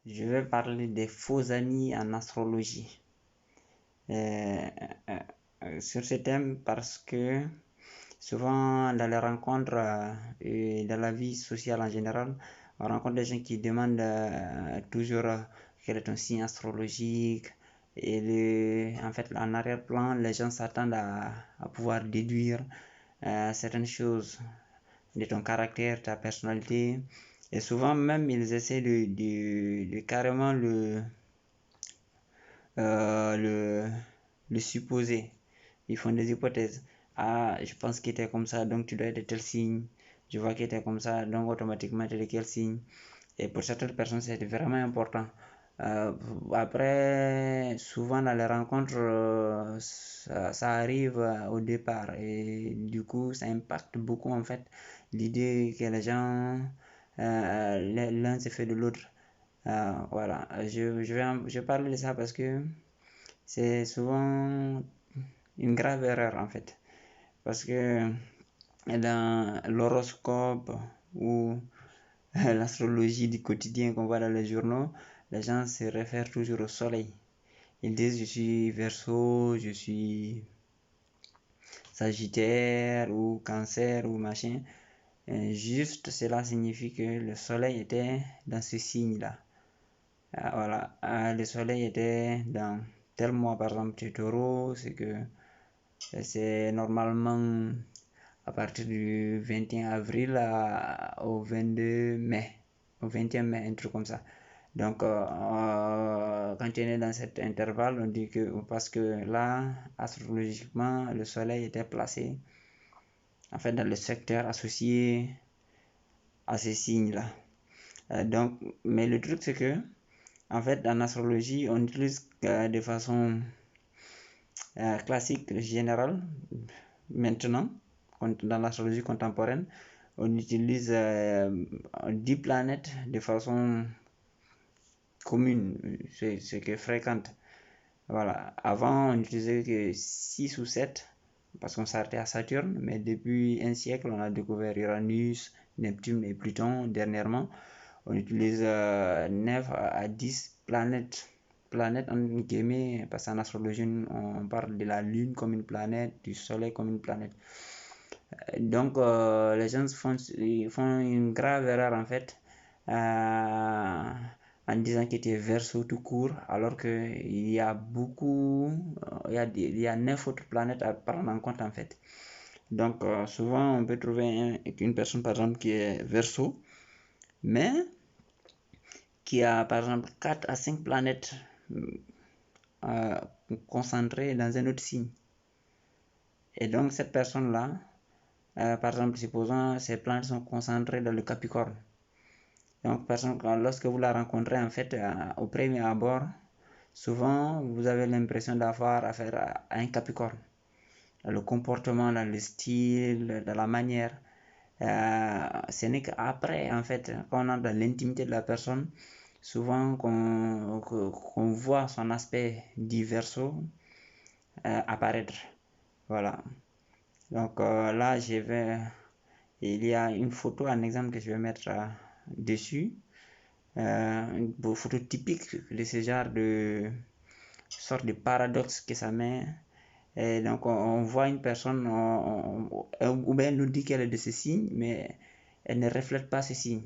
je vais parler des faux amis en astrologie. Euh, sur ce thème parce que souvent dans les rencontres et dans la vie sociale en général, on rencontre des gens qui demandent toujours quel est ton signe astrologique. En fait, en arrière-plan, les gens s'attendent à pouvoir déduire certaines choses de ton caractère, ta personnalité. Et souvent même, ils essaient de carrément euh, le, le supposer. Ils font des hypothèses. Ah, je pense qu'il était comme ça, donc tu dois être de tel signe. Je vois qu'il était comme ça, donc automatiquement tu es de quel signe. Et pour certaines personnes, c'est vraiment important. Après, souvent dans les rencontres, ça arrive au départ et du coup, ça impacte beaucoup en fait l'idée que les gens, l'un se fait de l'autre. Voilà, je parle de ça parce que c'est souvent une grave erreur en fait. Parce que dans l'horoscope ou l'astrologie du quotidien qu'on voit dans les journaux, les gens se réfèrent toujours au soleil. Ils disent je suis Verseau, je suis Sagittaire ou Cancer ou machin. Et juste cela signifie que le soleil était dans ce signe-là. Voilà, le soleil était dans tel mois, par exemple, du taureau, c'est que c'est normalement à partir du 21 avril au 22 mai, au 21 mai, un truc comme ça. Donc, quand tu es né dans cet intervalle, on dit que, parce que là, astrologiquement, le soleil était placé, en fait, dans le secteur associé à ces signes-là. Donc, mais le truc, c'est que, en fait, en astrologie, on utilise de façon classique, générale, maintenant, dans l'astrologie contemporaine, on utilise 10 planètes de façon commune, c'est que fréquente. Voilà. Avant, on utilisait que 6 ou 7 parce qu'on s'arrêtait à Saturne, mais depuis un siècle, on a découvert Uranus, Neptune et Pluton dernièrement. On utilise 9 à 10 planètes. Planètes en guillemets, parce qu'en astrologie, on parle de la Lune comme une planète, du Soleil comme une planète. Donc, les gens font une grave erreur en fait en disant qu'il était Verseau tout court, alors qu'il y a beaucoup, il y a 9 autres planètes à prendre en compte en fait. Donc, souvent, on peut trouver une personne par exemple qui est Verseau, mais qui a par exemple 4 à 5 planètes euh, concentrées dans un autre signe. Et donc, cette personne-là, par exemple, supposons ces planètes sont concentrées dans le Capricorne. Donc, par exemple, lorsque vous la rencontrez, en fait, au premier abord, souvent, vous avez l'impression d'avoir affaire à un Capricorne. Dans le comportement, dans le style, dans la manière. Ce n'est qu'après, en fait, quand on est dans l'intimité de la personne, souvent qu'on voit son aspect diverso apparaître. Voilà. Donc là, il y a une photo, un exemple que je vais mettre dessus. Une photo typique de ce genre de sorte de paradoxe que ça met. Et donc on voit une personne, ou bien elle nous dit qu'elle est de ce signe, mais elle ne reflète pas ce signe.